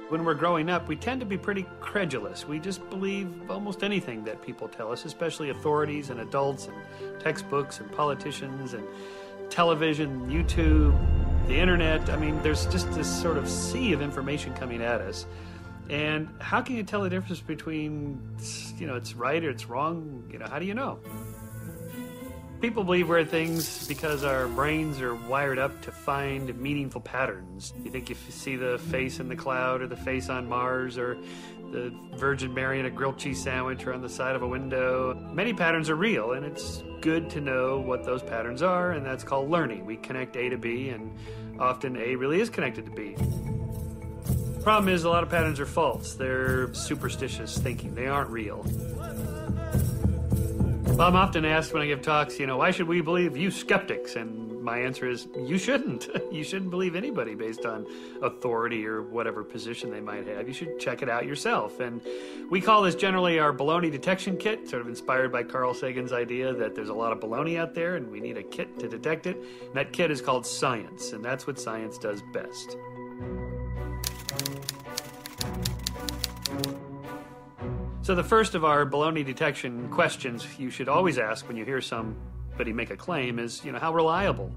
When we're growing up, we tend to be pretty credulous. We just believe almost anything that people tell us, especially authorities and adults and textbooks and politicians and television, YouTube, the internet. I mean, there's just this sort of sea of information coming at us. And how can you tell the difference between, it's right or it's wrong? How do you know? People believe weird things because our brains are wired up to find meaningful patterns. You think if you see the face in the cloud or the face on Mars or the Virgin Mary in a grilled cheese sandwich or on the side of a window, many patterns are real, and it's good to know what those patterns are, and that's called learning. We connect A to B, and often A really is connected to B. The problem is a lot of patterns are false. They're superstitious thinking. They aren't real. Well, I'm often asked when I give talks, why should we believe you skeptics? And my answer is, you shouldn't. You shouldn't believe anybody based on authority or whatever position they might have. You should check it out yourself. And we call this generally our baloney detection kit, sort of inspired by Carl Sagan's idea that there's a lot of baloney out there and we need a kit to detect it. And that kit is called science, and that's what science does best. So the first of our baloney detection questions you should always ask when you hear somebody make a claim is, how reliable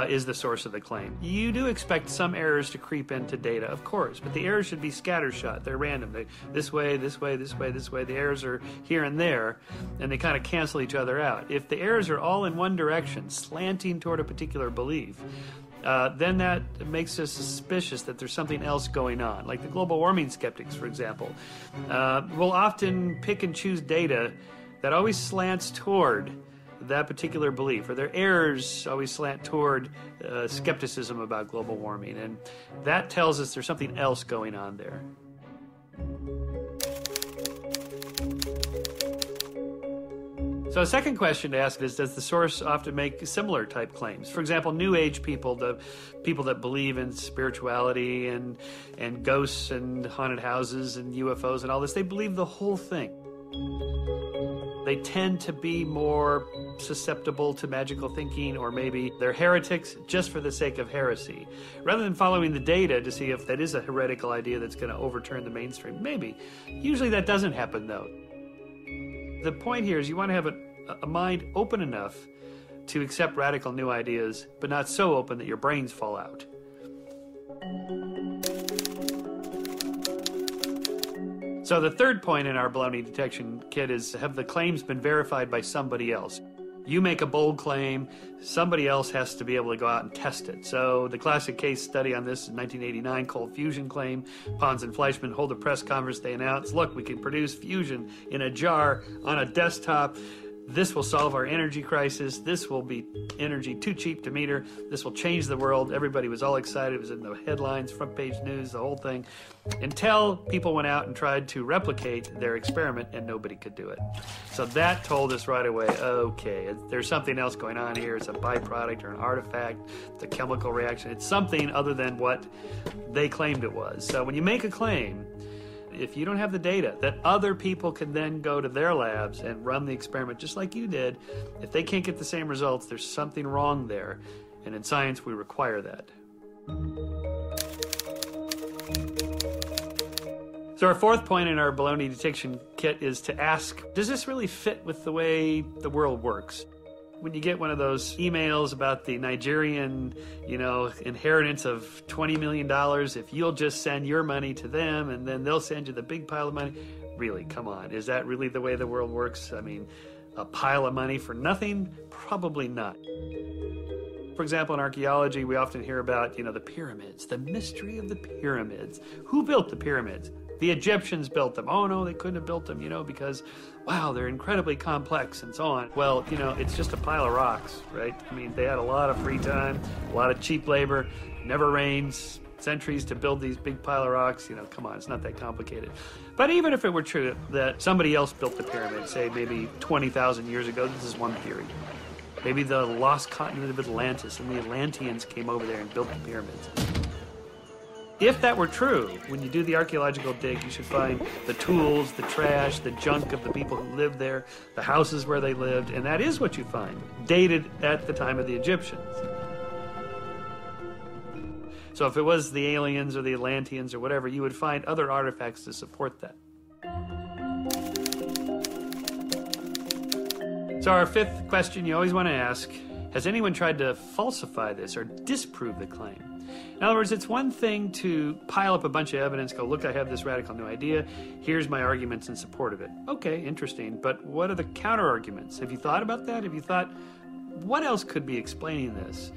is the source of the claim? You do expect some errors to creep into data, of course, but the errors should be scattershot. They're random. This way, this way, this way, this way. The errors are here and there, and they kind of cancel each other out. If the errors are all in one direction, slanting toward a particular belief, then that makes us suspicious that there's something else going on. Like the global warming skeptics, for example, will often pick and choose data that always slants toward that particular belief, or their errors always slant toward skepticism about global warming. And that tells us there's something else going on there. So a second question to ask is, does the source often make similar type claims? For example, New Age people, the people that believe in spirituality and ghosts and haunted houses and UFOs and all this, they believe the whole thing. They tend to be more susceptible to magical thinking, or maybe they're heretics just for the sake of heresy. Rather than following the data to see if that is a heretical idea that's going to overturn the mainstream, maybe. Usually that doesn't happen, though. The point here is you want to have a mind open enough to accept radical new ideas, but not so open that your brains fall out. So the third point in our baloney detection kit is, have the claims been verified by somebody else? You make a bold claim, somebody else has to be able to go out and test it. So the classic case study on this is 1989 cold fusion claim. Pons and Fleischmann hold a press conference. They announce, look, we can produce fusion in a jar on a desktop. This will solve our energy crisis. This will be energy too cheap to meter. This will change the world. Everybody was all excited. It was in the headlines, front page news, the whole thing. Until people went out and tried to replicate their experiment, and nobody could do it. So that told us right away, okay, there's something else going on here. It's a byproduct or an artifact. It's a chemical reaction. It's something other than what they claimed it was. So when you make a claim, if you don't have the data that other people can then go to their labs and run the experiment just like you did, if they can't get the same results, there's something wrong there. And in science, we require that. So our fourth point in our baloney detection kit is to ask, does this really fit with the way the world works? When you get one of those emails about the Nigerian, inheritance of $20 million, if you'll just send your money to them and then they'll send you the big pile of money, really, come on, is that really the way the world works? I mean, a pile of money for nothing? Probably not. For example, in archaeology, we often hear about, the pyramids, the mystery of the pyramids. Who built the pyramids? The Egyptians built them. Oh, no, they couldn't have built them, because, wow, they're incredibly complex and so on. Well, it's just a pile of rocks, right? I mean, they had a lot of free time, a lot of cheap labor, never rains, centuries to build these big pile of rocks. Come on, it's not that complicated. But even if it were true that somebody else built the pyramid, say maybe 20,000 years ago, this is one theory. Maybe the lost continent of Atlantis and the Atlanteans came over there and built the pyramids. If that were true, when you do the archaeological dig, you should find the tools, the trash, the junk of the people who lived there, the houses where they lived, and that is what you find, dated at the time of the Egyptians. So if it was the aliens or the Atlanteans or whatever, you would find other artifacts to support that. So our fifth question you always want to ask, has anyone tried to falsify this or disprove the claim? In other words, it's one thing to pile up a bunch of evidence, go, look, I have this radical new idea, here's my arguments in support of it. Okay, interesting, but what are the counter-arguments? Have you thought about that? Have you thought, what else could be explaining this?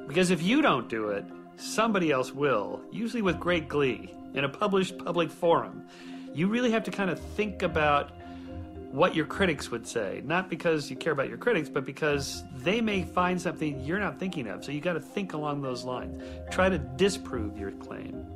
Because if you don't do it, somebody else will, usually with great glee, in a published public forum. You really have to kind of think about what your critics would say, not because you care about your critics, but because they may find something you're not thinking of. So you got to think along those lines. Try to disprove your claim.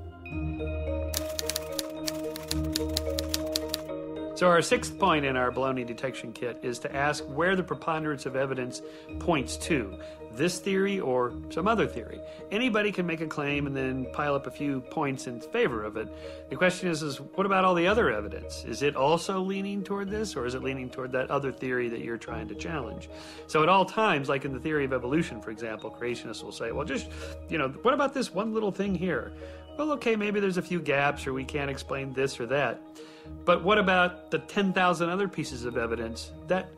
So our sixth point in our baloney detection kit is to ask where the preponderance of evidence points to, this theory or some other theory. Anybody can make a claim and then pile up a few points in favor of it. The question is what about all the other evidence? Is it also leaning toward this, or is it leaning toward that other theory that you're trying to challenge? So at all times, like in the theory of evolution, for example, creationists will say, well, just, what about this one little thing here? Well, okay, maybe there's a few gaps, or we can't explain this or that. But what about the 10,000 other pieces of evidence that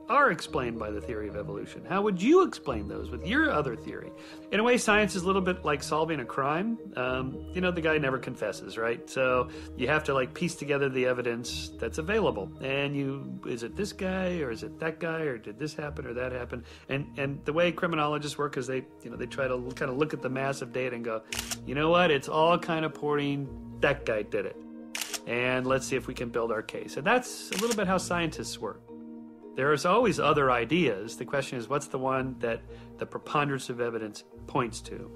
are explained by the theory of evolution? How would you explain those with your other theory? In a way, science is a little bit like solving a crime. The guy never confesses, right? So you have to piece together the evidence that's available. And is it this guy, or is it that guy, or did this happen or that happen? And the way criminologists work is they try to kind of look at the mass of data and go, you know what? It's all kind of pointing that guy did it. And let's see if we can build our case. And that's a little bit how scientists work. There's always other ideas. The question is, what's the one that the preponderance of evidence points to?